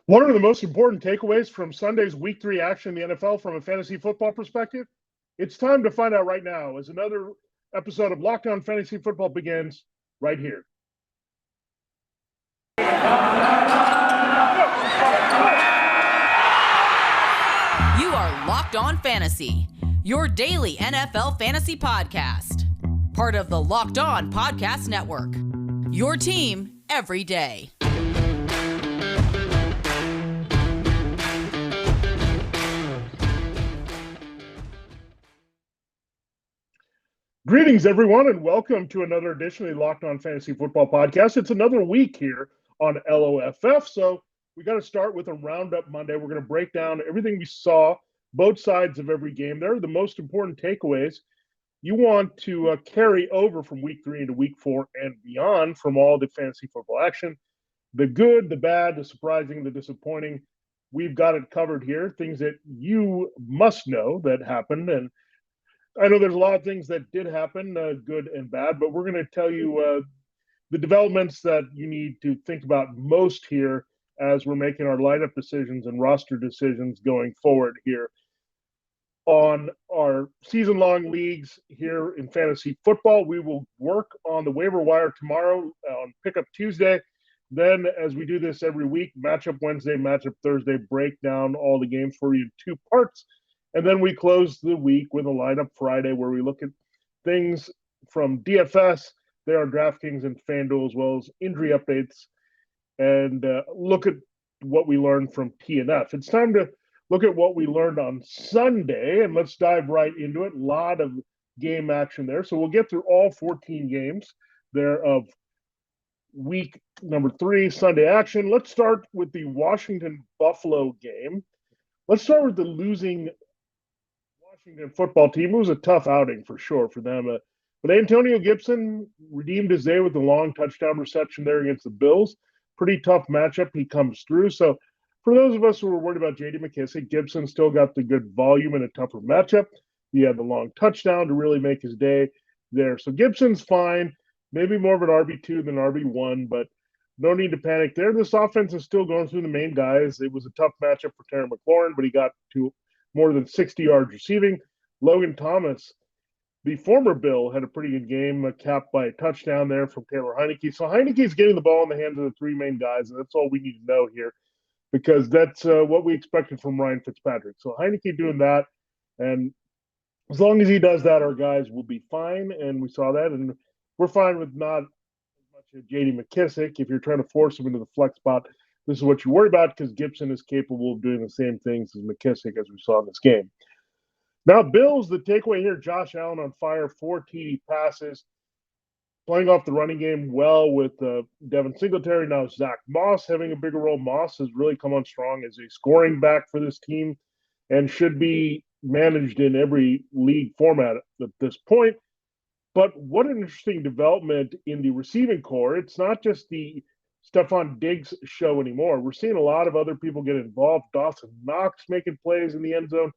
What are the most important takeaways from Sunday's Week 3 action in the NFL from a fantasy football perspective? It's time to find out right now as another episode of Locked On Fantasy Football begins right here. You are Locked On Fantasy, your daily NFL fantasy podcast. Part of the Locked On Podcast Network, your team every day. Greetings, everyone, and welcome to another edition of the Locked On Fantasy Football podcast. It's another week here on LOFF, so we got to start with a roundup Monday. We're going to break down everything we saw, both sides of every game. There are the most important takeaways you want to carry over from Week 3 into Week 4 and beyond from all the fantasy football action. The good, the bad, the surprising, the disappointing. We've got it covered here, things that you must know that happened, and I know there's a lot of things that did happen, good and bad, but we're going to tell you the developments that you need to think about most here as we're making our lineup decisions and roster decisions going forward here on our season-long leagues here in fantasy football. We will work on the waiver wire tomorrow on Pickup Tuesday. Then, as we do this every week, Matchup Wednesday, Matchup Thursday, break down all the games for you in two parts. And then we close the week with a lineup Friday where we look at things from DFS, there are DraftKings and FanDuel, as well as injury updates, and look at what we learned from TNF. It's time to look at what we learned on Sunday, and let's dive right into it. A lot of game action there. So we'll get through all 14 games there of week number 3, Sunday action. Let's start with the Washington-Buffalo game. Let's start with the losing Washington football team. It was a tough outing for sure for them. But Antonio Gibson redeemed his day with the long touchdown reception there against the Bills. Pretty tough matchup. He comes through. So for those of us who were worried about J.D. McKissic, Gibson still got the good volume in a tougher matchup. He had the long touchdown to really make his day there. So Gibson's fine. Maybe more of an RB2 than RB1, but no need to panic there. This offense is still going through the main guys. It was a tough matchup for Terry McLaurin, but he got to more than 60 yards receiving. Logan Thomas, the former Bill, had a pretty good game, capped by a touchdown there from Taylor Heinicke. So Heinicke's getting the ball in the hands of the three main guys, and that's all we need to know here because that's what we expected from Ryan Fitzpatrick. So Heinicke doing that, and as long as he does that, our guys will be fine, and we saw that, and we're fine with not as much as J.D. McKissic. If you're trying to force him into the flex spot, this is what you worry about because Gibson is capable of doing the same things as McKissic as we saw in this game. Now, Bills, the takeaway here, Josh Allen on fire, 4 TD passes, playing off the running game well with Devin Singletary. Now Zach Moss having a bigger role. Moss has really come on strong as a scoring back for this team and should be managed in every league format at this point. But what an interesting development in the receiving core. It's not just the Stephon Diggs show anymore. We're seeing a lot of other people get involved. Dawson Knox making plays in the end zone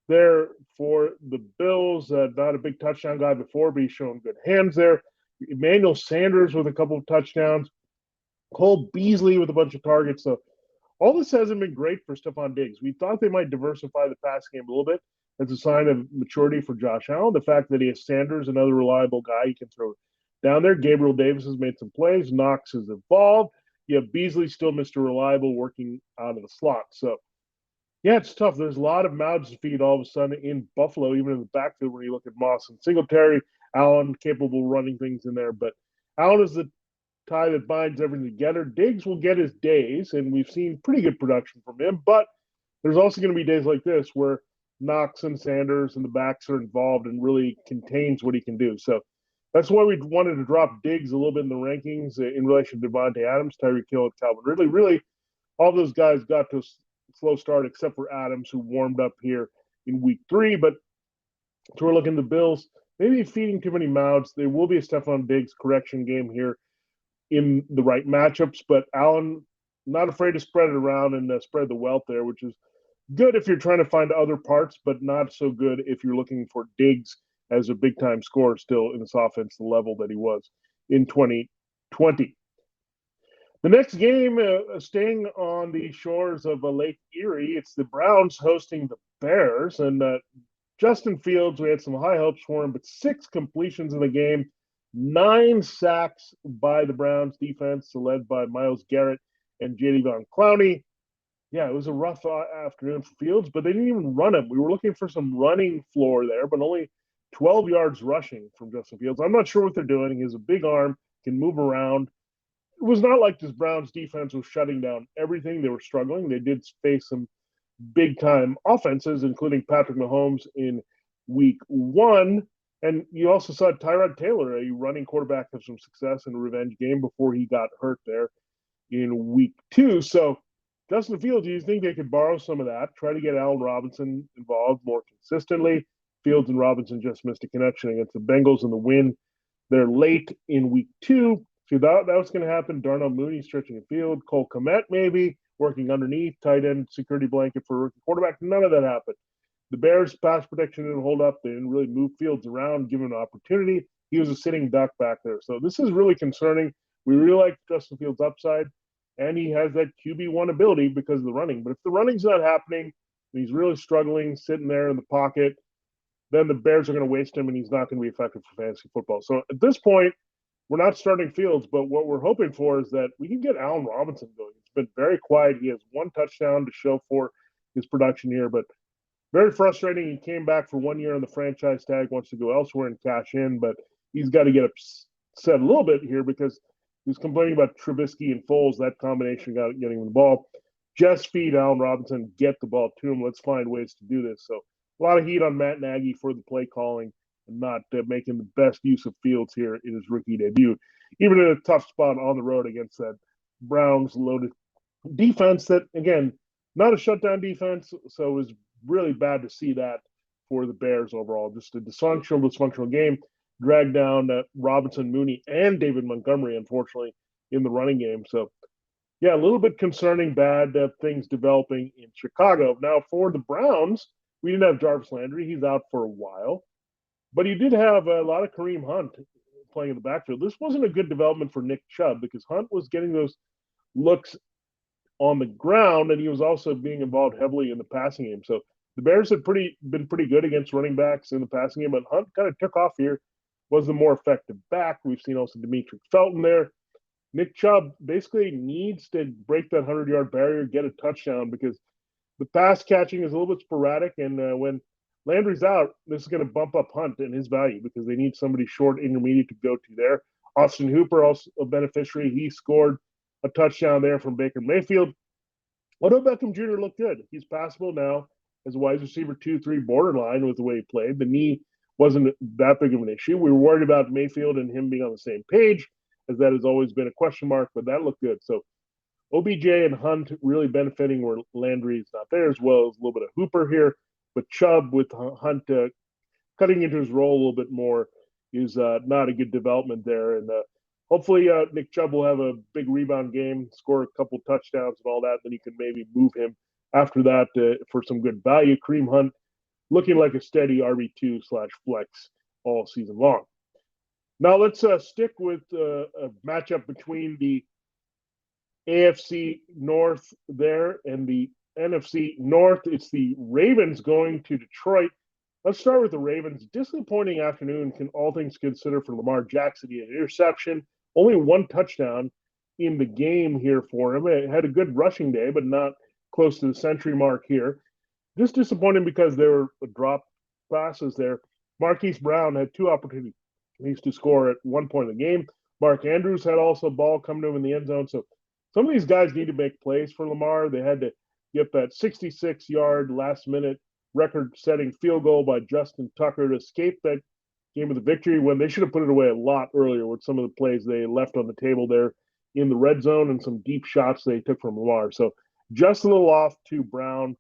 there for the Bills. Not a big touchdown guy before, but he's showing good hands there. Emmanuel Sanders with a couple of touchdowns. Cole Beasley with a bunch of targets. So all this hasn't been great for Stephon Diggs. We thought they might diversify the pass game a little bit. That's a sign of maturity for Josh Allen. The fact that he has Sanders, another reliable guy he can throw down there. Gabriel Davis has made some plays. Knox has evolved. You have Beasley still Mr. Reliable working out of the slot. So, yeah, it's tough. There's a lot of mouths to feed all of a sudden in Buffalo, even in the backfield when you look at Moss and Singletary. Allen capable of running things in there. But Allen is the tie that binds everything together. Diggs will get his days, and we've seen pretty good production from him. But there's also going to be days like this where Knox and Sanders and the backs are involved and really contains what he can do. So that's why we wanted to drop Diggs a little bit in the rankings in relation to Devontae Adams, Tyreek Hill, and Calvin Ridley. Really, all those guys got to a slow start except for Adams, who warmed up here in week 3. But so we're looking at the Bills, maybe feeding too many mouths. There will be a Stephon Diggs correction game here in the right matchups, but Allen not afraid to spread it around and spread the wealth there, which is good if you're trying to find other parts, but not so good if you're looking for Diggs as a big-time scorer still in this offense, the level that he was in 2020. The next game, staying on the shores of Lake Erie, it's the Browns hosting the Bears. And Justin Fields, we had some high hopes for him, but 6 completions in the game, 9 sacks by the Browns defense, led by Myles Garrett and Jadeveon Clowney. Yeah, it was a rough afternoon for Fields, but they didn't even run him. We were looking for some running floor there, but only 12 yards rushing from Justin Fields. I'm not sure what they're doing. He has a big arm, can move around. It was not like this Browns defense was shutting down everything. They were struggling. They did face some big time offenses, including Patrick Mahomes in week 1. And you also saw Tyrod Taylor, a running quarterback, have some success in a revenge game before he got hurt there in week 2. So Justin Fields, do you think they could borrow some of that, try to get Allen Robinson involved more consistently? Fields and Robinson just missed a connection against the Bengals in the win. They're late in week 2. So that was going to happen. Darnell Mooney stretching the field. Cole Kmet maybe working underneath, tight end security blanket for a rookie quarterback. None of that happened. The Bears' pass protection didn't hold up. They didn't really move Fields around, give him an opportunity. He was a sitting duck back there. So this is really concerning. We really like Justin Fields' upside, and he has that QB1 ability because of the running. But if the running's not happening, and he's really struggling, sitting there in the pocket, then the Bears are going to waste him, and he's not going to be effective for fantasy football. So at this point, we're not starting Fields, but what we're hoping for is that we can get Allen Robinson going. It's been very quiet. He has 1 touchdown to show for his production here, but very frustrating. He came back for 1 year on the franchise tag, wants to go elsewhere and cash in, but he's got to get upset a little bit here because he's complaining about Trubisky and Foles. That combination getting him the ball. Just feed Allen Robinson, get the ball to him. Let's find ways to do this. So a lot of heat on Matt Nagy for the play calling and not making the best use of Fields here in his rookie debut, even in a tough spot on the road against that Browns loaded defense that, again, not a shutdown defense, so it was really bad to see that for the Bears overall. Just a dysfunctional game, dragged down Robinson, Mooney, and David Montgomery, unfortunately, in the running game. So, yeah, a little bit concerning, bad things developing in Chicago. Now, for the Browns, we didn't have Jarvis Landry. He's out for a while. But he did have a lot of Kareem Hunt playing in the backfield. This wasn't a good development for Nick Chubb because Hunt was getting those looks on the ground, and he was also being involved heavily in the passing game. So the Bears had been pretty good against running backs in the passing game, but Hunt kind of took off here, was the more effective back. We've seen also Demetric Felton there. Nick Chubb basically needs to break that 100-yard barrier, get a touchdown, because the pass catching is a little bit sporadic, and when Landry's out, this is going to bump up Hunt and his value because they need somebody short, intermediate to go to there. Austin Hooper, also a beneficiary. He scored a touchdown there from Baker Mayfield. Odell Beckham Jr. looked good. He's passable now as a wide receiver 2-3 borderline with the way he played. The knee wasn't that big of an issue. We were worried about Mayfield and him being on the same page, as that has always been a question mark, but that looked good. So OBJ and Hunt really benefiting where Landry is not there, as well as a little bit of Hooper here. But Chubb with Hunt cutting into his role a little bit more is not a good development there. And hopefully Nick Chubb will have a big rebound game, score a couple touchdowns and all that. Then you can maybe move him after that for some good value. Kareem Hunt looking like a steady RB2/flex all season long. Now let's stick with a matchup between the AFC North there and the NFC North. It's the Ravens going to Detroit. Let's start with the Ravens. Disappointing afternoon, all things considered, for Lamar Jackson. He had an interception, only 1 touchdown in the game here for him. It had a good rushing day, but not close to the century mark here. Just disappointing because there were drop passes there. Marquise Brown had 2 opportunities to score at one point in the game. Mark Andrews had also a ball coming to him in the end zone. So some of these guys need to make plays for Lamar. They had to get that 66-yard last-minute record-setting field goal by Justin Tucker to escape that game of the victory when they should have put it away a lot earlier with some of the plays they left on the table there in the red zone and some deep shots they took from Lamar. So just a little off to Brown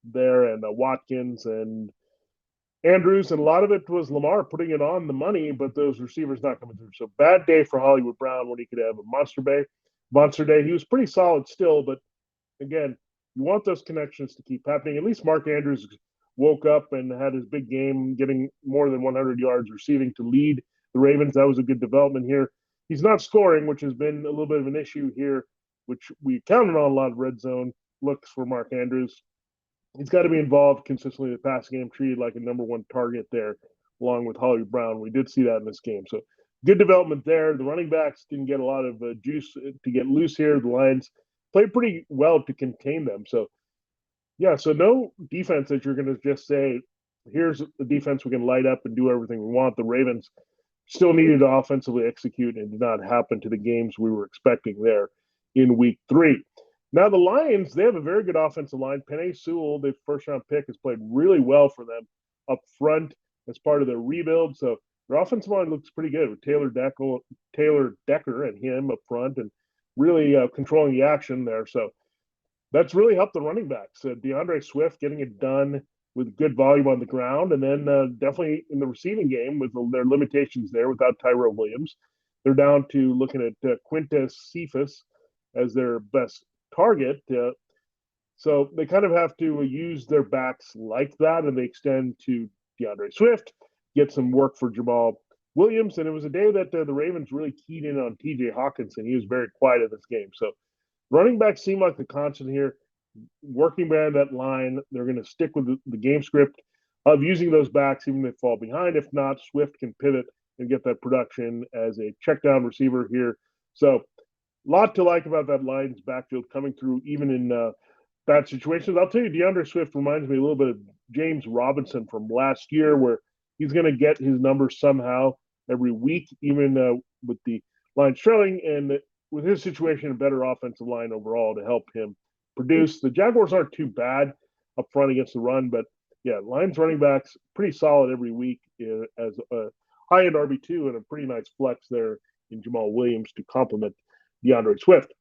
there and Watkins and Andrews, and a lot of it was Lamar putting it on the money, but those receivers not coming through. So bad day for Hollywood Brown when he could have a monster day. He was pretty solid still, but again, you want those connections to keep happening. At least Mark Andrews woke up and had his big game, getting more than 100 yards receiving to lead the Ravens. That was a good development here. he's not scoring, which has been a little bit of an issue here, which we counted on a lot of red zone looks for Mark Andrews. He's got to be involved consistently in the passing game, treated like a number one target there, along with Hollywood Brown. We did see that in this game. So good development there. The running backs didn't get a lot of juice to get loose here. The Lions played pretty well to contain them. So, yeah, so no defense that you're going to just say, here's the defense we can light up and do everything we want. The Ravens still needed to offensively execute, and it did not happen to the games we were expecting there in week 3. Now, the Lions, they have a very good offensive line. Penei Sewell, the first-round pick, has played really well for them up front as part of their rebuild. So their offensive line looks pretty good with Taylor Decker and him up front and really controlling the action there. So that's really helped the running backs. DeAndre Swift getting it done with good volume on the ground, and then definitely in the receiving game with their limitations there without Tyrell Williams. They're down to looking at Quintez Cephas as their best target. So they kind of have to use their backs like that, and they extend to DeAndre Swift, get some work for Jamal Williams. And it was a day that the Ravens really keyed in on TJ Hawkinson. He was very quiet in this game. So running backs seem like the constant here. Working behind that line, they're going to stick with the game script of using those backs even if they fall behind. If not, Swift can pivot and get that production as a check down receiver here. So a lot to like about that Lions backfield coming through even in bad situations. I'll tell you, DeAndre Swift reminds me a little bit of James Robinson from last year, where he's going to get his numbers somehow every week, even with the Lions trailing, and with his situation, a better offensive line overall to help him produce. The Jaguars aren't too bad up front against the run, but yeah, Lions running backs pretty solid every week as a high-end RB2 and a pretty nice flex there in Jamal Williams to complement DeAndre Swift.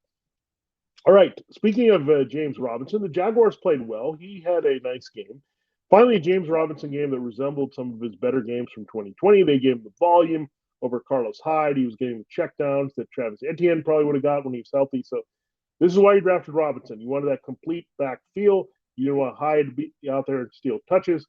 All right, speaking of James Robinson, the Jaguars played well. He had a nice game. Finally, a James Robinson game that resembled some of his better games from 2020. They gave him the volume over Carlos Hyde. He was getting the checkdowns that Travis Etienne probably would have got when he was healthy. So this is why you drafted Robinson. You wanted that complete back feel. You didn't want Hyde to be out there and steal touches,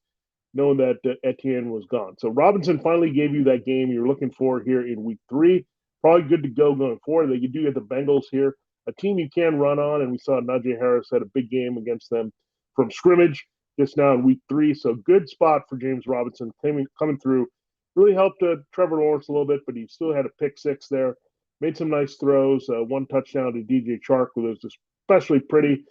knowing that Etienne was gone. So Robinson finally gave you that game you're looking for here in week 3. Probably good to go going forward. They do get the Bengals here, a team you can run on, and we saw Najee Harris had a big game against them from scrimmage just now in week 3. So good spot for James Robinson coming through. Really helped Trevor Lawrence a little bit, but he still had a pick 6 there. Made some nice throws, one touchdown to DJ Chark, who was especially pretty.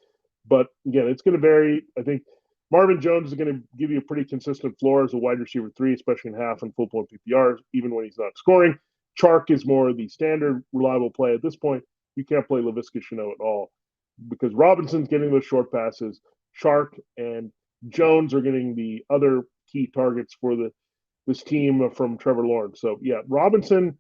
But again, it's going to vary. I think Marvin Jones is going to give you a pretty consistent floor as a wide receiver 3, especially in half and full point PPR, even when he's not scoring. Chark is more the standard reliable play at this point. You can't play Laviska Shenault at all because Robinson's getting those short passes. Chark and Jones are getting the other key targets for this team from Trevor Lawrence. So, yeah, Robinson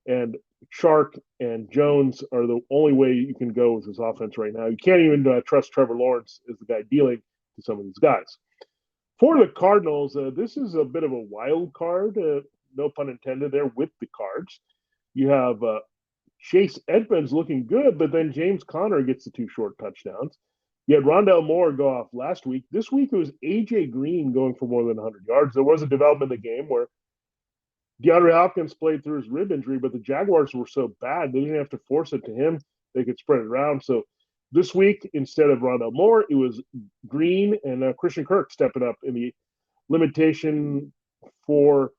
and Chark and Jones are the only way you can go with this offense right now. You can't even trust Trevor Lawrence as the guy dealing to some of these guys. For the Cardinals, this is a bit of a wild card, no pun intended there, with the Cards. You have Chase Edmonds looking good, but then James Conner gets the 2 short touchdowns. You had Rondale Moore go off last week. This week it was A.J. Green going for more than 100 yards. There was a development in the game where DeAndre Hopkins played through his rib injury, but the Jaguars were so bad they didn't have to force it to him. They could spread it around. So this week, instead of Rondale Moore, it was Green and Christian Kirk stepping up in the limitation for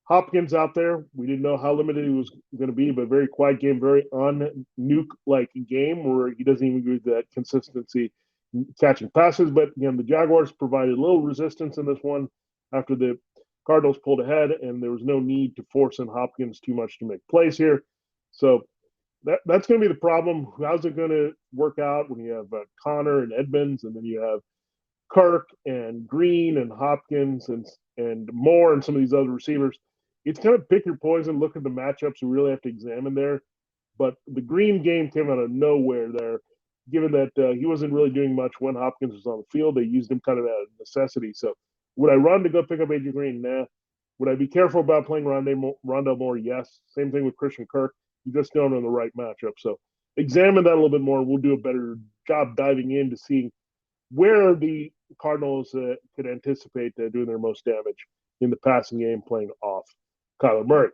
Hopkins out there. We didn't know how limited he was going to be, but very quiet game, very un-nuke-like game where he doesn't even give that consistency catching passes. But again, the Jaguars provided a little resistance in this one after the Cardinals pulled ahead, and there was no need to force in Hopkins too much to make plays here. So that's going to be the problem. How's it going to work out when you have Connor and Edmonds, and then you have Kirk and Green and Hopkins and Moore and some of these other receivers? It's kind of pick your poison, look at the matchups you really have to examine there. But the Green game came out of nowhere there, given that he wasn't really doing much when Hopkins was on the field. They used him kind of out of necessity. So would I run to go pick up A.J. Green? Nah. Would I be careful about playing Rondale Moore? Yes. Same thing with Christian Kirk. You just don't know the right matchup. So examine that a little bit more. We'll do a better job diving into seeing where the Cardinals could anticipate doing their most damage in the passing game playing off Kyler Murray.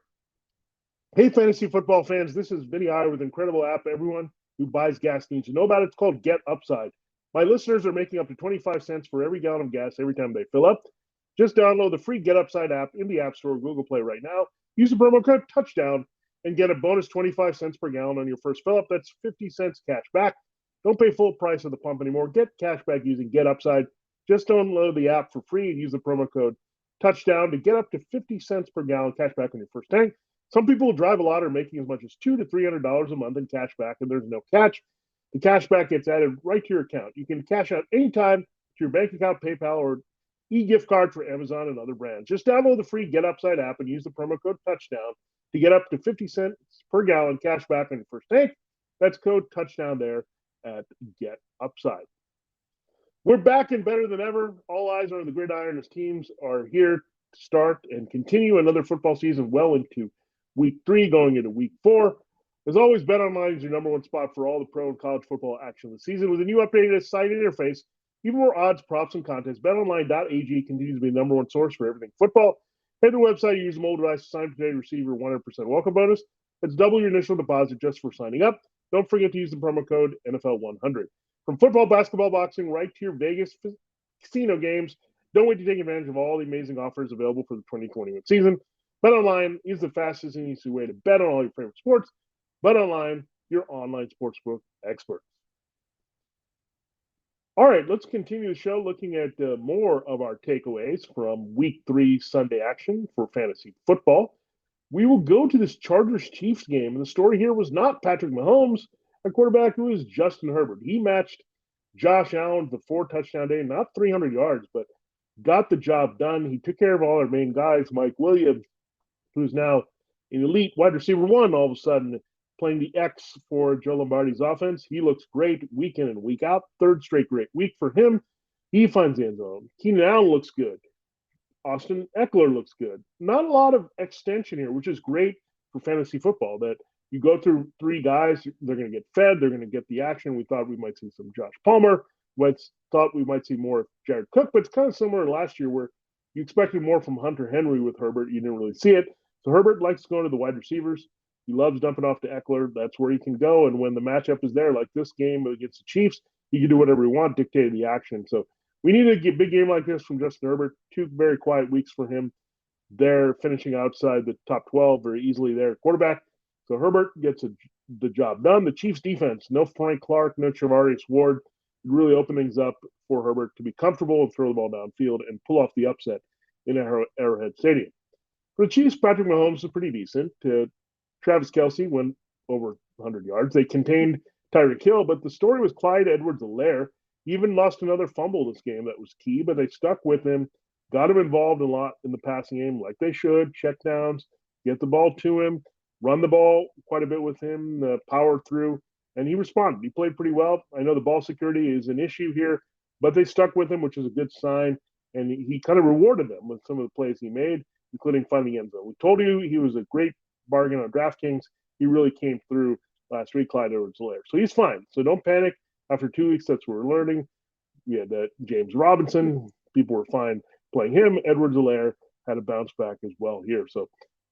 Hey, fantasy football fans, this is Vinnie Iyer with an incredible app everyone who buys gas needs to know about. It's called Get Upside. My listeners are making up to 25 cents for every gallon of gas every time they fill up. Just download the free Get Upside app in the App Store or Google Play right now. Use the promo code Touchdown and get a bonus 25 cents per gallon on your first fill up. That's 50 cents cash back. Don't pay full price at the pump anymore. Get cash back using Get Upside. Just download the app for free and use the promo code Touchdown to get up to 50 cents per gallon cash back on your first tank. Some people who drive a lot are making as much as $200 to $300 a month in cash back, and there's no catch. The cash back gets added right to your account. You can cash out anytime to your bank account, PayPal, or e-gift card for Amazon and other brands. Just download the free Get Upside app and use the promo code Touchdown to get up to 50 cents per gallon cash back on your first tank. That's code Touchdown there at Get Upside. We're back and better than ever. All eyes are on the gridiron as teams are here to start and continue another football season well into Week 3, going into Week 4. As always, BetOnline is your number one spot for all the pro and college football action of the season. With a new updated site interface, even more odds, props, and contests, BetOnline.ag continues to be the number one source for everything football. Head to the website, use the mobile device to sign up today to receive your 100% welcome bonus. That's double your initial deposit just for signing up. Don't forget to use the promo code NFL100. From football, basketball, boxing, right to your Vegas casino games, don't wait to take advantage of all the amazing offers available for the 2021 season. BetOnline is the fastest and easiest way to bet on all your favorite sports. BetOnline, your online sportsbook experts. All right, let's continue the show looking at more of our takeaways from Week 3 Sunday action for fantasy football. We will go to this Chargers-Chiefs game, and the story here was not Patrick Mahomes, a quarterback who is Justin Herbert. He matched Josh Allen the 4-touchdown day, not 300 yards, but got the job done. He took care of all our main guys, Mike Williams, who's now an elite wide receiver one, all of a sudden playing the X for Joe Lombardi's offense. He looks great week in and week out. Third straight great week for him. He finds the end zone. Keenan Allen looks good. Austin Eckler looks good. Not a lot of extension here, which is great for fantasy football, that you go through three guys, they're going to get fed, they're going to get the action. We thought we might see some Josh Palmer. Thought we might see more of Jared Cook, but it's kind of similar to last year where you expected more from Hunter Henry with Herbert. You didn't really see it. So Herbert likes going to the wide receivers. He loves dumping off to Eckler. That's where he can go. And when the matchup is there, like this game against the Chiefs, he can do whatever he wants, dictate the action. So we need a big game like this from Justin Herbert. 2 very quiet weeks for him. They're finishing outside the top 12 very easily there. Quarterback. So Herbert gets the job done. The Chiefs defense, no Frank Clark, no Charvarius Ward. It really opened things up for Herbert to be comfortable and throw the ball downfield and pull off the upset in Arrowhead Stadium. For the Chiefs, Patrick Mahomes is pretty decent. Travis Kelce went over 100 yards. They contained Tyreek Hill, but the story was Clyde Edwards-Helaire. He even lost another fumble this game that was key, but they stuck with him, got him involved a lot in the passing game like they should, check downs, get the ball to him, run the ball quite a bit with him, power through, and he responded. He played pretty well. I know the ball security is an issue here, but they stuck with him, which is a good sign, and he kind of rewarded them with some of the plays he made, including finding the end zone. We told you he was a great bargain on DraftKings. He really came through last week, Clyde Edwards-Helaire. So he's fine. So don't panic. After 2 weeks, that's what we're learning. We had James Robinson. People were fine playing him. Edwards-Helaire had a bounce back as well here. So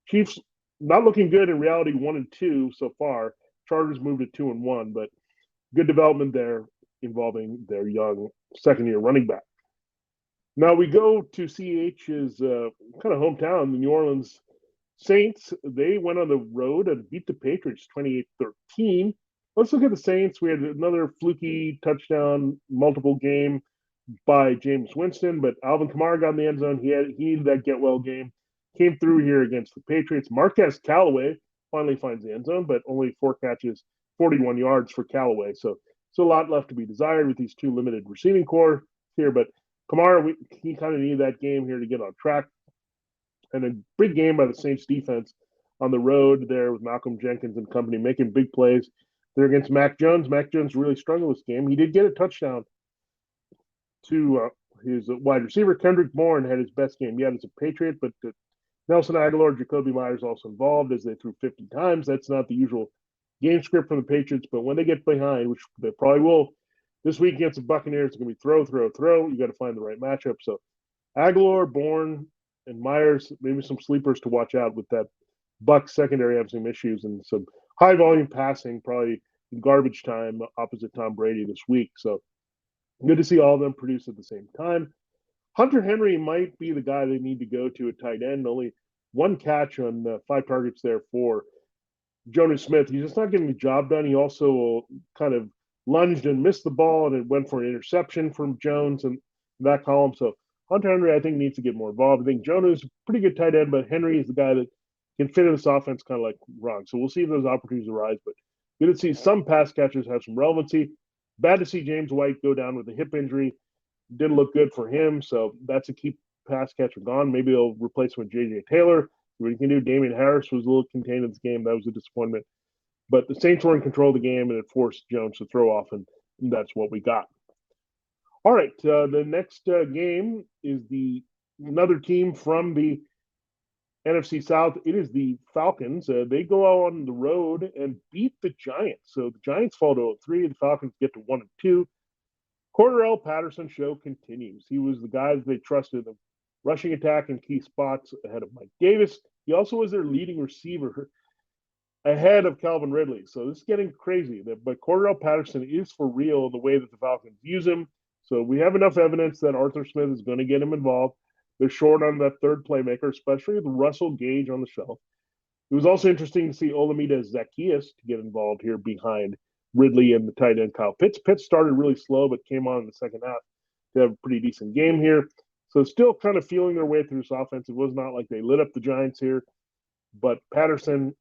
Chiefs not looking good in reality, 1-2 so far. Chargers moved to 2-1, but good development there involving their young second-year running back. Now we go to CH's kind of hometown, the New Orleans Saints. They went on the road and beat the Patriots 28-13. Let's look at the Saints. We had another fluky touchdown, multiple game by James Winston, but Alvin Kamara got in the end zone. He needed that get-well game. Came through here against the Patriots. Marquez Callaway finally finds the end zone, but only 4 catches, 41 yards for Callaway. So a lot left to be desired with these 2 limited receiving core here. But Kamara, he kind of needed that game here to get on track. And a big game by the Saints defense on the road there with Malcolm Jenkins and company making big plays. They're against Mac Jones. Mac Jones really struggled this game. He did get a touchdown to his wide receiver. Kendrick Bourne had his best game yet as a Patriot, but Nelson Aguilar, Jacoby Myers also involved as they threw 50 times. That's not the usual game script for the Patriots, but when they get behind, which they probably will this week against the Buccaneers, it's going to be throw, throw, throw. You got to find the right matchup. So Aguilar, Bourne, and Myers, maybe some sleepers to watch out with that Bucs secondary have some issues and some high volume passing, probably garbage time opposite Tom Brady this week. So good to see all of them produce at the same time. Hunter Henry might be the guy they need to go to at tight end. Only one catch on 5 targets there for Jonas Smith. He's just not getting the job done. He also kind of lunged and missed the ball, and it went for an interception from Jones and that column. So Hunter Henry, I think, needs to get more involved. I think Jonas is a pretty good tight end, but Henry is the guy that can fit in this offense kind of like wrong. So we'll see if those opportunities arise. But good to see some pass catchers have some relevancy. Bad to see James White go down with a hip injury. Didn't look good for him, so that's a key pass catcher gone. Maybe they'll replace him with J.J. Taylor. What you can do, Damian Harris was a little contained in this game. That was a disappointment. But the Saints were in control of the game, and it forced Jones to throw off, and that's what we got. All right, the next game is another team from the NFC South. It is the Falcons. They go out on the road and beat the Giants. So the Giants fall to 0-3. The Falcons get to 1-2. Cordarrelle Patterson show continues. He was the guy that they trusted in the rushing attack in key spots ahead of Mike Davis. He also was their leading receiver ahead of Calvin Ridley. So this is getting crazy. But Cordarrelle Patterson is for real in the way that the Falcons use him. So we have enough evidence that Arthur Smith is going to get him involved. They're short on that third playmaker, especially with Russell Gage on the shelf. It was also interesting to see Olamide Zaccheaus to get involved here behind Ridley and the tight end Kyle Pitts. Pitts started really slow, but came on in the second half to have a pretty decent game here. So still kind of feeling their way through this offense. It was not like they lit up the Giants here. But Patterson,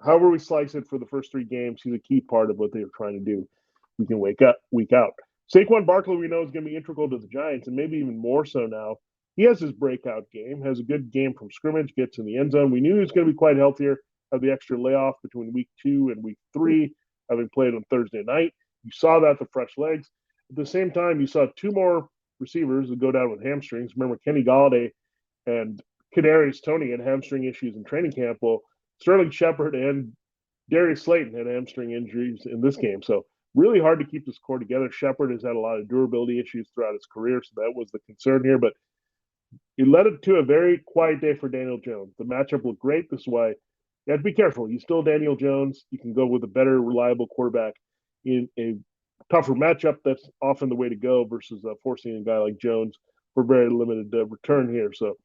however we slice it for the first 3 games, he's a key part of what they were trying to do. We can week out. Saquon Barkley, we know, is going to be integral to the Giants, and maybe even more so now. He has his breakout game, has a good game from scrimmage, gets in the end zone. We knew he was going to be quite healthier, have the extra layoff between week 2 and week 3, having played on Thursday night. You saw that, the fresh legs. At the same time, you saw 2 more receivers that go down with hamstrings. Remember, Kenny Galladay and Kadarius Toney had hamstring issues in training camp. Well, Sterling Shepard and Darius Slayton had hamstring injuries in this game. So really hard to keep this core together. Shepard has had a lot of durability issues throughout his career, so that was the concern here. But it led it to a very quiet day for Daniel Jones. The matchup looked great. This is why you have to be careful. He's still Daniel Jones. You can go with a better, reliable quarterback in a tougher matchup. That's often the way to go versus forcing a guy like Jones for very limited return here. So,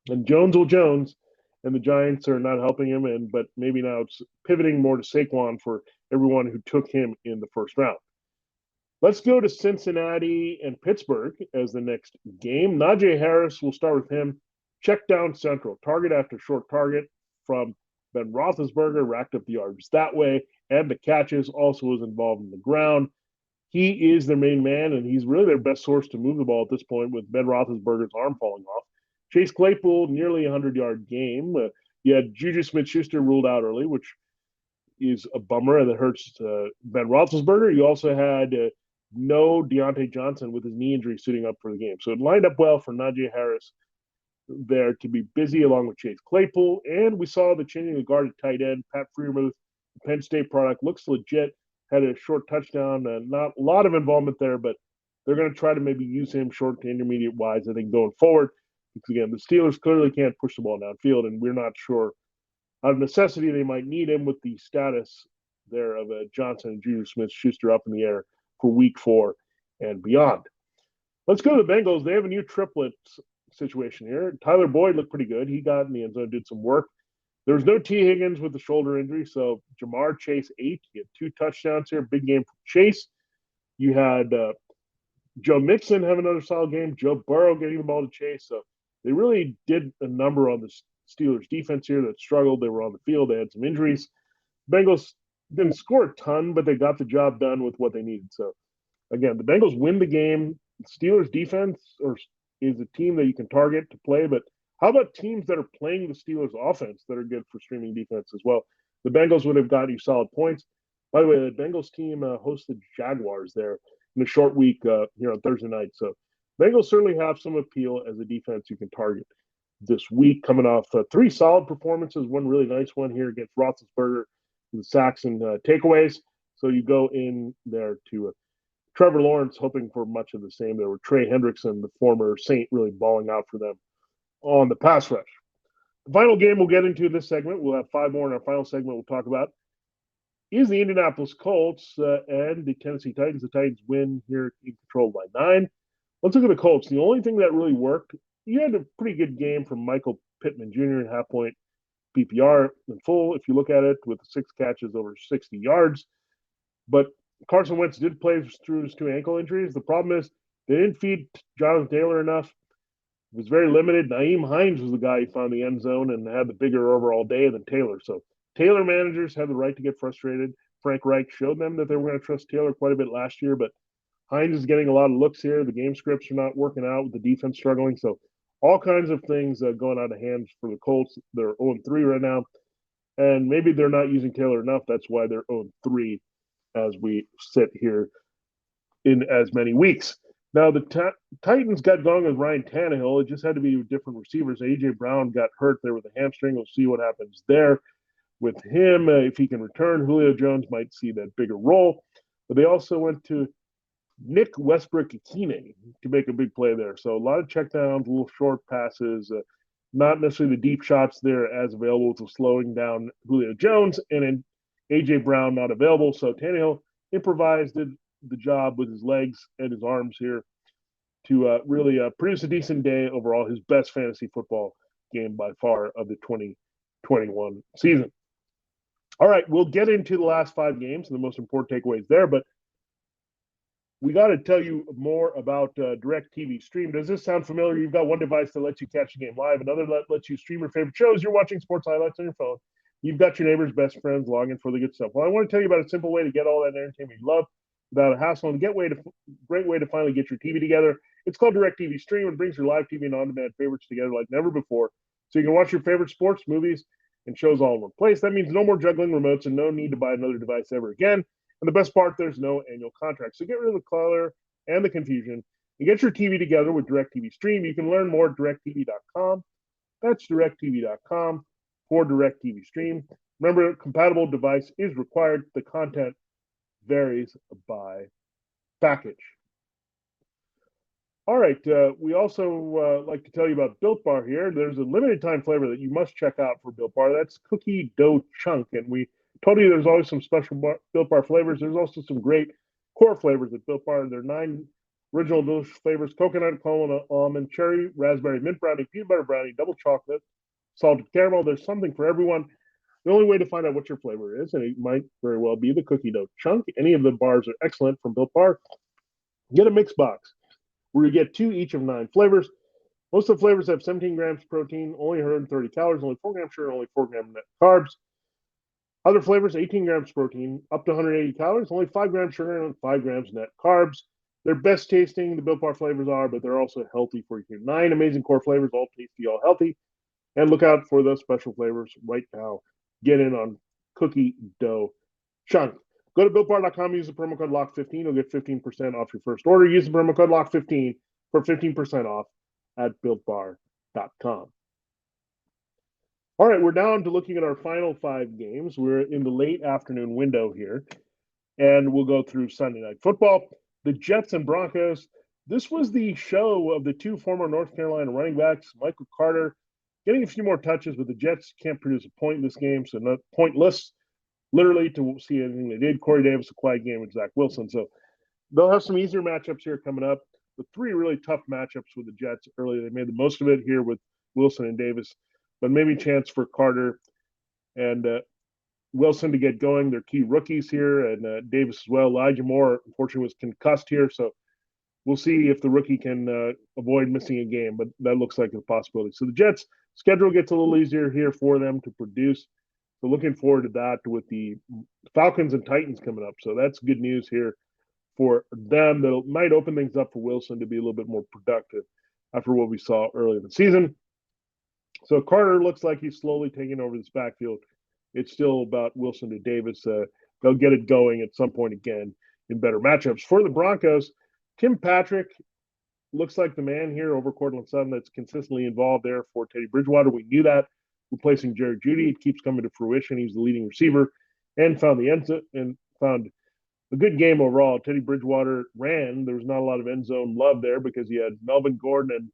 and Jones will Jones, and the Giants are not helping him. But maybe now it's pivoting more to Saquon for everyone who took him in the first round. Let's go to Cincinnati and Pittsburgh as the next game. Najee Harris, we'll start with him. Check down central. Target after short target from Ben Roethlisberger, racked up the yards that way, and the catches, also was involved in the ground. He is their main man, and he's really their best source to move the ball at this point with Ben Roethlisberger's arm falling off. Chase Claypool, nearly 100-yard game. You had Juju Smith-Schuster ruled out early, which is a bummer, and that hurts Ben Roethlisberger. You also had no Deontay Johnson with his knee injury suiting up for the game. So it lined up well for Najee Harris there to be busy along with Chase Claypool. And we saw the changing of guard at tight end. Pat Freeman, the Penn State product, looks legit. Had a short touchdown. Not a lot of involvement there, but they're going to try to maybe use him short to intermediate wise, I think, going forward. Because, again, the Steelers clearly can't push the ball downfield, and we're not sure out of necessity they might need him with the status there of Johnson and Juju Smith-Schuster up in the air for week 4 and beyond. Let's go to the Bengals. They have a new triplet situation here. Tyler Boyd looked pretty good. He got in the end zone, did some work. There was no T. Higgins with the shoulder injury, so Jamar Chase 8. He had 2 touchdowns here. Big game for Chase. You had Joe Mixon have another solid game. Joe Burrow getting the ball to Chase. So they really did a number on the Steelers defense here that struggled. They were on the field. They had some injuries. Bengals didn't score a ton, but they got the job done with what they needed. So, again, the Bengals win the game. Steelers defense is a team that you can target to play, but how about teams that are playing the Steelers offense that are good for streaming defense as well? The Bengals would have got you solid points. By the way, the Bengals team hosted Jaguars there in a short week here on Thursday night. So Bengals certainly have some appeal as a defense you can target this week, coming off 3 solid performances, one really nice one here against Roethlisberger, the sacks and takeaways. So you go in there to Trevor Lawrence hoping for much of the same. There were Trey Hendrickson, the former Saint, really balling out for them on the pass rush. Final game we'll get into this segment. We'll have 5 more in our final segment we'll talk about is the Indianapolis Colts and the Tennessee Titans. The Titans win here in control by 9. Let's look at the Colts. The only thing that really worked, you had a pretty good game from Michael Pittman Jr. in half-point PPR in full, if you look at it, with 6 catches over 60 yards. But Carson Wentz did play through his 2 ankle injuries. The problem is they didn't feed Jonathan Taylor enough. It was very limited. Nyheim Hines was the guy who found the end zone and had the bigger overall day than Taylor. So Taylor managers have the right to get frustrated. Frank Reich showed them that they were going to trust Taylor quite a bit last year, but Hines is getting a lot of looks here. The game scripts are not working out with the defense struggling. So all kinds of things going out of hand for the Colts. They're 0-3 right now. And maybe they're not using Taylor enough. That's why they're 0-3 as we sit here in as many weeks. Now, the Titans got going with Ryan Tannehill. It just had to be with different receivers. A.J. Brown got hurt there with a hamstring. We'll see what happens there with him. If he can return, Julio Jones might see that bigger role. But they also went to Nick Westbrook-Ikine to make a big play there. So a lot of checkdowns, little short passes, not necessarily the deep shots there as available to slowing down Julio Jones, and then A.J. Brown not available. So Tannehill improvised the job with his legs and his arms here to really produce a decent day overall, his best fantasy football game by far of the 2021 season. All right, we'll get into the last 5 games and the most important takeaways there, but we got to tell you more about DirecTV Stream. Does this sound familiar? You've got one device that lets you catch the game live, another that lets you stream your favorite shows. You're watching sports highlights on your phone. You've got your neighbor's best friends logging for the good stuff. Well, I want to tell you about a simple way to get all that entertainment you love without a hassle, and great way to finally get your TV together. It's called DirecTV Stream. It brings your live TV and on-demand favorites together like never before, so you can watch your favorite sports, movies, and shows all in one place. That means no more juggling remotes and no need to buy another device ever again. And the best part, there's no annual contract. So get rid of the clutter and the confusion and get your TV together with DirecTV Stream. You can learn more at directtv.com. That's directtv.com for DirecTV Stream. Remember, compatible device is required. The content varies by package. All right, we also like to tell you about Built Bar here. There's a limited time flavor that you must check out for Built Bar. That's cookie dough chunk. And we told you there's always some special Built Bar flavors. There's also some great core flavors at Built Bar. There are 9 original delicious flavors: coconut, caramel, almond, cherry, raspberry, mint brownie, peanut butter brownie, double chocolate, salted caramel. There's something for everyone. The only way to find out what your flavor is, and it might very well be the cookie dough chunk. Any of the bars are excellent from Built Bar. Get a mix box where you get 2 each of 9 flavors. Most of the flavors have 17 grams protein, only 130 calories, only 4 grams sugar, only 4 grams net carbs. Other flavors, 18 grams protein, up to 180 calories, only 5 grams sugar, and 5 grams net carbs. They're best tasting, the Built Bar flavors are, but they're also healthy for you. 9 amazing core flavors, all tasty, all healthy. And look out for those special flavors right now. Get in on cookie dough chunk. Go to BuiltBar.com, use the promo code LOCK15. You'll get 15% off your first order. Use the promo code LOCK15 for 15% off at BuiltBar.com. All right, we're down to looking at our final 5 games. We're in the late afternoon window here, and we'll go through Sunday Night Football. The Jets and Broncos. This was the show of the 2 former North Carolina running backs, Michael Carter getting a few more touches, but the Jets can't produce a point in this game, so not pointless, literally, to see anything they did. Corey Davis, a quiet game with Zach Wilson. So they'll have some easier matchups here coming up, but 3 really tough matchups with the Jets early. They made the most of it here with Wilson and Davis, but maybe chance for Carter and Wilson to get going. They're key rookies here, and Davis as well. Elijah Moore, unfortunately, was concussed here, so we'll see if the rookie can avoid missing a game, but that looks like a possibility. So the Jets' schedule gets a little easier here for them to produce. So looking forward to that with the Falcons and Titans coming up. So that's good news here for them. That might open things up for Wilson to be a little bit more productive after what we saw early in the season. So Carter looks like he's slowly taking over this backfield. It's still about Wilson to Davis. They'll get it going at some point again in better matchups. For the Broncos, Tim Patrick looks like the man here over Cortland Sutton that's consistently involved there for Teddy Bridgewater. We knew that. Replacing Jerry Jeudy, it keeps coming to fruition. He's the leading receiver and found a good game overall. Teddy Bridgewater ran. There was not a lot of end zone love there because he had Melvin Gordon and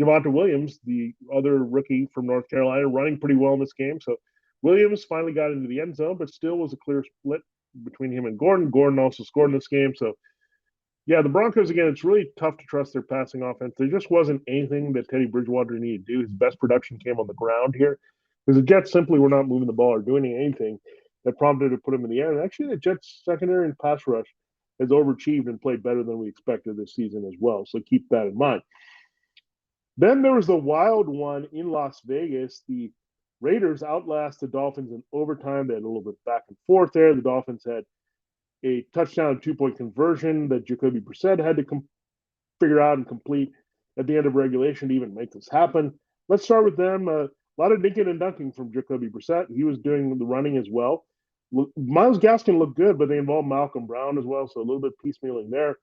Javonte Williams, the other rookie from North Carolina, running pretty well in this game. So Williams finally got into the end zone, but still was a clear split between him and Gordon. Gordon also scored in this game. So, yeah, the Broncos, again, it's really tough to trust their passing offense. There just wasn't anything that Teddy Bridgewater needed to do. His best production came on the ground here because the Jets simply were not moving the ball or doing anything that prompted to put him in the air. And actually, the Jets' secondary and pass rush has overachieved and played better than we expected this season as well. So keep that in mind. Then there was the wild one in Las Vegas. The Raiders outlast the Dolphins in overtime. They had a little bit back and forth there. The Dolphins had a touchdown 2-point conversion that Jacoby Brissett had to figure out and complete at the end of regulation to even make this happen. Let's start with them. A lot of dinking and dunking from Jacoby Brissett. He was doing the running as well. Myles Gaskin looked good, but they involved Malcolm Brown as well, so a little bit piecemealing there.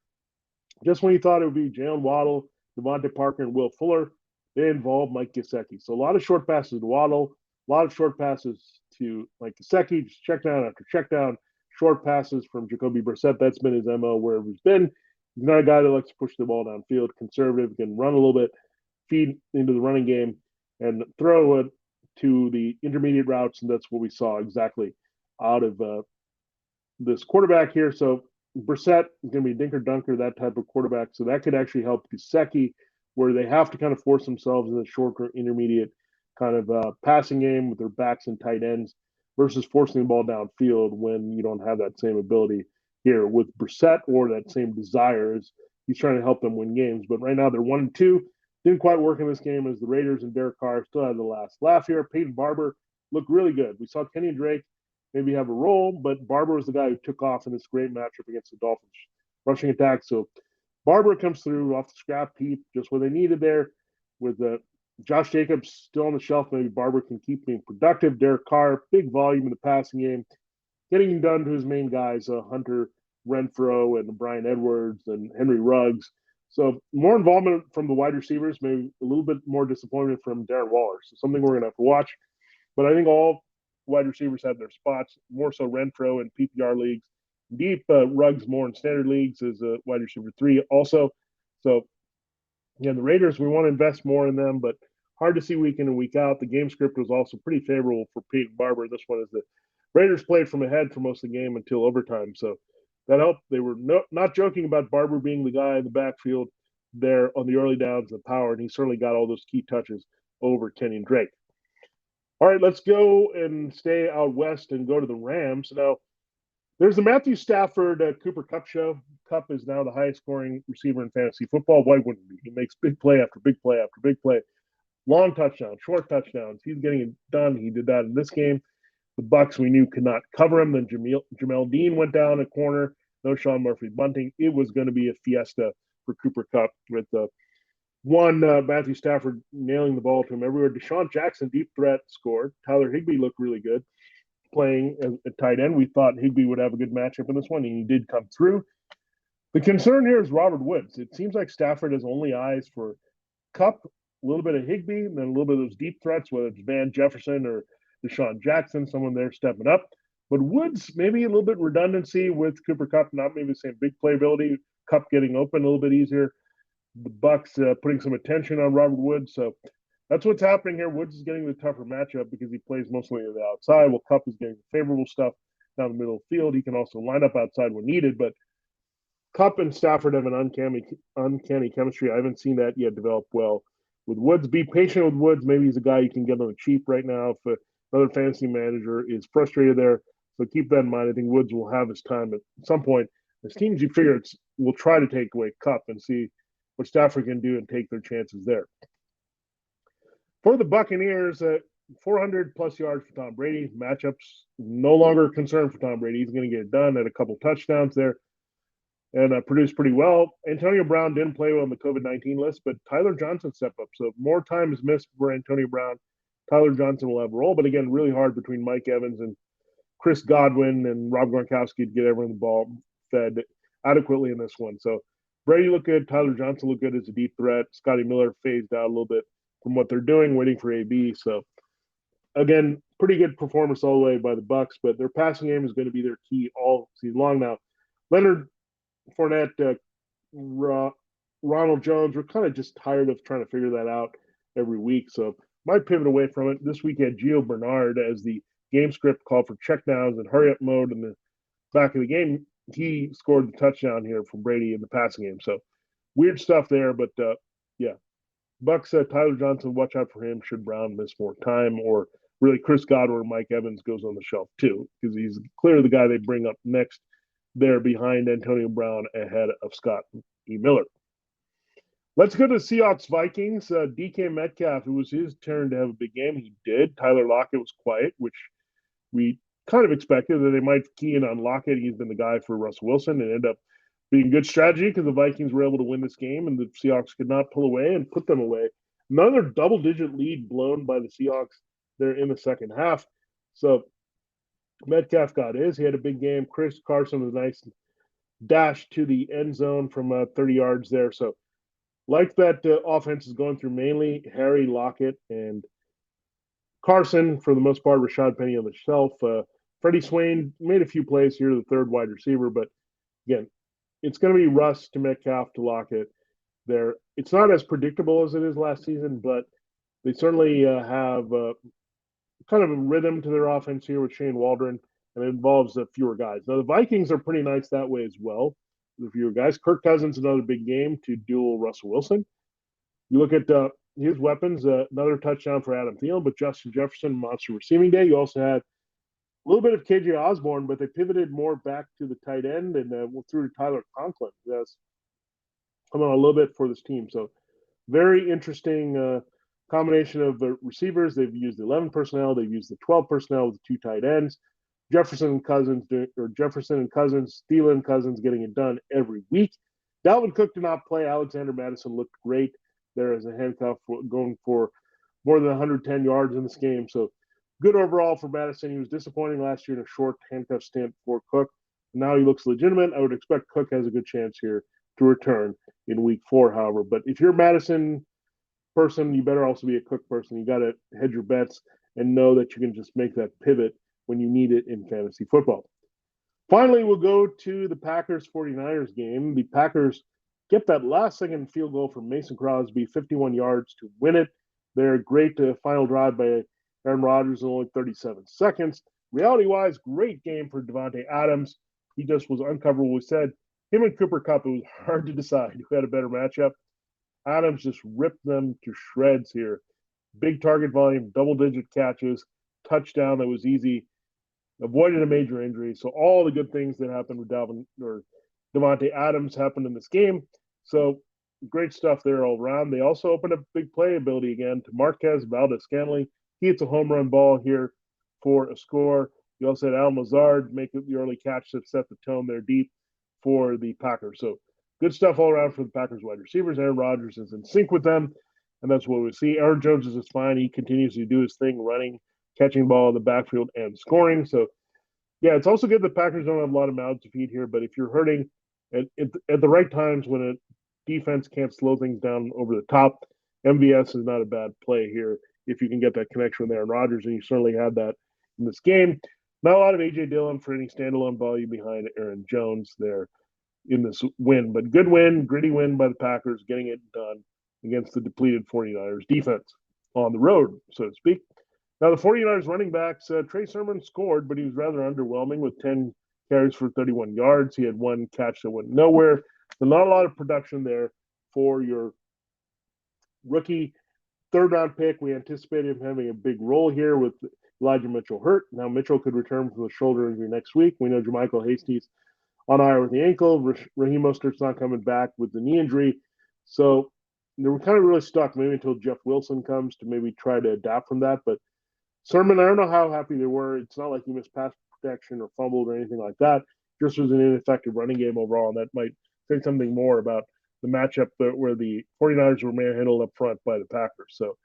Just when you thought it would be Jalen Waddle, Devontae Parker, and Will Fuller, they involved Mike Gesicki. So a lot of short passes to Waddle, a lot of short passes to Mike Gesicki, just check down after check down, short passes from Jacoby Brissett. That's been his MO wherever he's been. He's not a guy that likes to push the ball downfield, conservative, can run a little bit, feed into the running game, and throw it to the intermediate routes, and that's what we saw exactly out of this quarterback here. So Brissett is going to be a dinker-dunker, that type of quarterback, so that could actually help Gesicki, where they have to kind of force themselves in the short or intermediate kind of passing game with their backs and tight ends versus forcing the ball downfield when you don't have that same ability here with Brissett or that same desire as he's trying to help them win games. But right now they're 1-2. Didn't quite work in this game as the Raiders and Derek Carr still had the last laugh here. Peyton Barber looked really good. We saw Kenny Drake maybe have a role, but Barber was the guy who took off in this great matchup against the Dolphins rushing attack. So Barber comes through off the scrap heap, just what they needed there. With Josh Jacobs still on the shelf, maybe Barber can keep being productive. Derek Carr, big volume in the passing game, getting him done to his main guys, Hunter Renfrow and Brian Edwards and Henry Ruggs. So more involvement from the wide receivers, maybe a little bit more disappointment from Darren Waller. So something we're going to have to watch. But I think all wide receivers have their spots, more so Renfrow in PPR leagues. Deep, Ruggs more in standard leagues as a wide receiver 3 also. So, yeah, the Raiders, we want to invest more in them, but hard to see week in and week out. The game script was also pretty favorable for Peyton Barber. This one is the Raiders played from ahead for most of the game until overtime. So that helped. They were not joking about Barber being the guy in the backfield there on the early downs of power, and he certainly got all those key touches over Kenyon Drake. All right, let's go and stay out west and go to the Rams. Now, there's the Matthew Stafford Cooper Kupp show. Kupp is now the highest scoring receiver in fantasy football. Why wouldn't he? He makes big play after big play after big play. Long touchdowns, short touchdowns. He's getting it done. He did that in this game. The Bucs we knew could not cover him. Then Jamel Dean went down a corner. No Sean Murphy Bunting. It was going to be a fiesta for Cooper Kupp with Matthew Stafford nailing the ball to him everywhere. Deshaun Jackson, deep threat, scored. Tyler Higbee looked really good playing at tight end. We thought Higbee would have a good matchup in this one, and he did come through. The concern here is Robert Woods. It seems like Stafford has only eyes for Kupp, a little bit of Higbee, and then a little bit of those deep threats, whether it's Van Jefferson or Deshaun Jackson, someone there stepping up. But Woods, maybe a little bit redundancy with Cooper Kupp, not maybe the same big playability. Kupp getting open a little bit easier. The Bucs putting some attention on Robert Woods. So that's what's happening here. Woods is getting the tougher matchup because he plays mostly on the outside, while Kupp is getting favorable stuff down the middle of the field. He can also line up outside when needed, but Kupp and Stafford have an uncanny chemistry. I haven't seen that yet develop well with Woods. Be patient with Woods. Maybe he's a guy you can get on the cheap right now if another fantasy manager is frustrated there. So keep that in mind. I think Woods will have his time at some point. As teams, you figure will try to take away Kupp and see what Stafford can do and take their chances there. For the Buccaneers, 400-plus yards for Tom Brady. Matchups no longer a concern for Tom Brady. He's going to get it done at a couple touchdowns there and produced pretty well. Antonio Brown didn't play well on the COVID-19 list, but Tyler Johnson stepped up. So more time is missed for Antonio Brown. Tyler Johnson will have a role, but again, really hard between Mike Evans and Chris Godwin and Rob Gronkowski to get everyone the ball fed adequately in this one. So Brady looked good. Tyler Johnson looked good as a deep threat. Scotty Miller phased out a little bit from what they're doing, waiting for AB. So, again, pretty good performance all the way by the Bucs, but their passing game is going to be their key all season long. Now, Leonard Fournette Ronald Jones. We're kind of just tired of trying to figure that out every week. So might pivot away from it. This week had Geo Bernard as the game script called for checkdowns and hurry up mode in the back of the game. He scored the touchdown here from Brady in the passing game. So weird stuff there, but yeah. Buck said Tyler Johnson, watch out for him should Brown miss more time, or really Chris Godwin or Mike Evans goes on the shelf too, because he's clearly the guy they bring up next there behind Antonio Brown ahead of Scott E. Miller. Let's go to Seahawks Vikings. DK Metcalf, it was his turn to have a big game. He did. Tyler Lockett was quiet, which we kind of expected that they might key in on Lockett. He's been the guy for Russell Wilson and ended up being good strategy because the Vikings were able to win this game and the Seahawks could not pull away and put them away. Another double-digit lead blown by the Seahawks there in the second half. So Metcalf got his. He had a big game. Chris Carson was a nice dash to the end zone from 30 yards there. So like that offense is going through mainly Harry, Lockett, and Carson for the most part. Rashad Penny on the shelf. Freddie Swain made a few plays here, the third wide receiver, but again, it's going to be Russ to Metcalf to Lockett there. It's not as predictable as it is last season, but they certainly have kind of a rhythm to their offense here with Shane Waldron, and it involves fewer guys. Now, the Vikings are pretty nice that way as well, with fewer guys. Kirk Cousins, another big game to duel Russell Wilson. You look at his weapons, another touchdown for Adam Thielen, but Justin Jefferson, monster receiving day. You also had a little bit of KJ Osborne, but they pivoted more back to the tight end and threw to Tyler Conklin. That's coming on a little bit for this team. So very interesting combination of receivers. They've used 11 personnel. They've used the 12 personnel with the two tight ends. Jefferson and Cousins, Thielen, Cousins getting it done every week. Dalvin Cook did not play. Alexander Mattison looked great there as a handcuff, going for more than 110 yards in this game. So good overall for Madison. He was disappointing last year in a short handcuff stint for Cook. Now he looks legitimate. I would expect Cook has a good chance here to return in week 4, however. But if you're a Madison person, you better also be a Cook person. You got to hedge your bets and know that you can just make that pivot when you need it in fantasy football. Finally, we'll go to the Packers 49ers game. The Packers get that last-second field goal from Mason Crosby, 51 yards to win it. They're great final drive by Aaron Rodgers in only 37 seconds. Reality-wise, great game for Devontae Adams. He just was uncoverable. We said him and Cooper Kupp, it was hard to decide who had a better matchup. Adams just ripped them to shreds here. Big target volume, double-digit catches, touchdown that was easy, avoided a major injury. So all the good things that happened with Devontae Adams happened in this game. So great stuff there all around. They also opened up big playability again to Marquez Valdez-Scantling. He hits a home run ball here for a score. You also had Al Mazard make the early catch that set the tone there deep for the Packers. So good stuff all around for the Packers wide receivers. Aaron Rodgers is in sync with them, and that's what we see. Aaron Jones is just fine. He continues to do his thing, running, catching ball in the backfield, and scoring. So, yeah, it's also good the Packers don't have a lot of mouths to feed here, but if you're hurting at the right times when a defense can't slow things down over the top, MVS is not a bad play here if you can get that connection with Aaron Rodgers, and you certainly had that in this game. Not a lot of A.J. Dillon for any standalone volume behind Aaron Jones there in this win, but good win, gritty win by the Packers, getting it done against the depleted 49ers defense on the road, so to speak. Now, the 49ers running backs, Trey Sermon scored, but he was rather underwhelming with 10 carries for 31 yards. He had one catch that went nowhere. So not a lot of production there for your rookie third-round pick. We anticipated him having a big role here with Elijah Mitchell hurt. Now Mitchell could return from the shoulder injury next week. We know JaMychal Hasty's on IR with the ankle. Raheem Mostert's not coming back with the knee injury. So they were kind of really stuck maybe until Jeff Wilson comes to maybe try to adapt from that. But Sermon, I don't know how happy they were. It's not like he missed pass protection or fumbled or anything like that. Just was an ineffective running game overall, and that might say something more about the matchup where the 49ers were manhandled up front by the Packers. So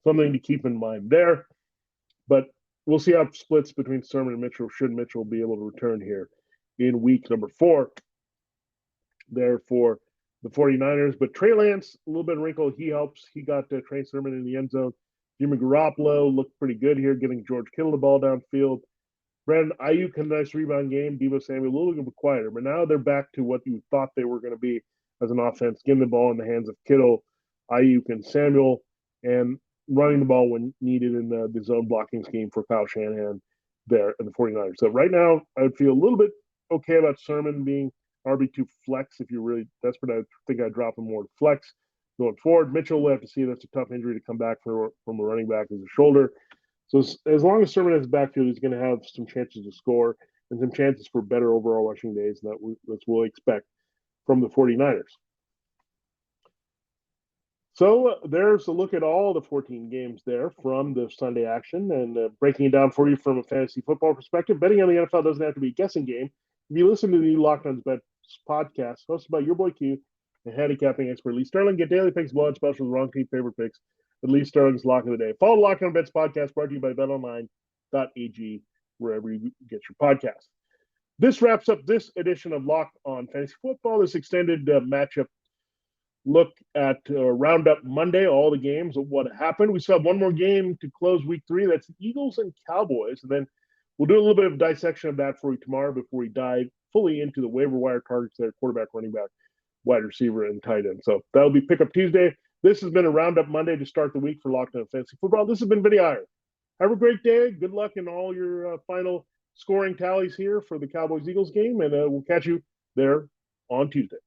something to keep in mind there. But we'll see how it splits between Sermon and Mitchell, should Mitchell be able to return here in week number 4 there for the 49ers. But Trey Lance, a little bit of wrinkle. He helps. He got Trey Sermon in the end zone. Jimmy Garoppolo looked pretty good here, getting George Kittle the ball downfield. Brandon Ayuk had a nice rebound game. Deebo Samuel a little bit quieter, but now they're back to what you thought they were going to be as an offense, getting the ball in the hands of Kittle, Ayuk, and Samuel, and running the ball when needed in the zone blocking scheme for Kyle Shanahan there in the 49ers. So right now, I would feel a little bit okay about Sermon being RB2 flex. If you're really desperate, I think I'd drop him more to flex going forward. Mitchell will have to see. That's a tough injury to come back from a running back as a shoulder. So as long as Sermon has a backfield, he's going to have some chances to score and some chances for better overall rushing days. And that's what we'll expect from the 49ers. So there's a look at all the 14 games there from the Sunday action and breaking it down for you from a fantasy football perspective. Betting on the NFL doesn't have to be a guessing game. If you listen to the Locked On Bets podcast hosted by your boy Q and handicapping expert Lee Sterling, get daily picks, blowout specials, wrong team favorite picks, at Lee Sterling's Lock of the Day. Follow Locked On Bets podcast brought to you by BetOnline AG, wherever you get your podcast. This wraps up this edition of Locked On Fantasy Football, this extended matchup look at Roundup Monday, all the games of what happened. We still have one more game to close week 3. That's the Eagles and Cowboys. And then we'll do a little bit of dissection of that for you tomorrow before we dive fully into the waiver wire targets there, quarterback, running back, wide receiver, and tight end. So that'll be Pickup Tuesday. This has been a Roundup Monday to start the week for Locked On Fantasy Football. This has been Vinnie Iyer. Have a great day. Good luck in all your final scoring tallies here for the Cowboys-Eagles game, and we'll catch you there on Tuesday.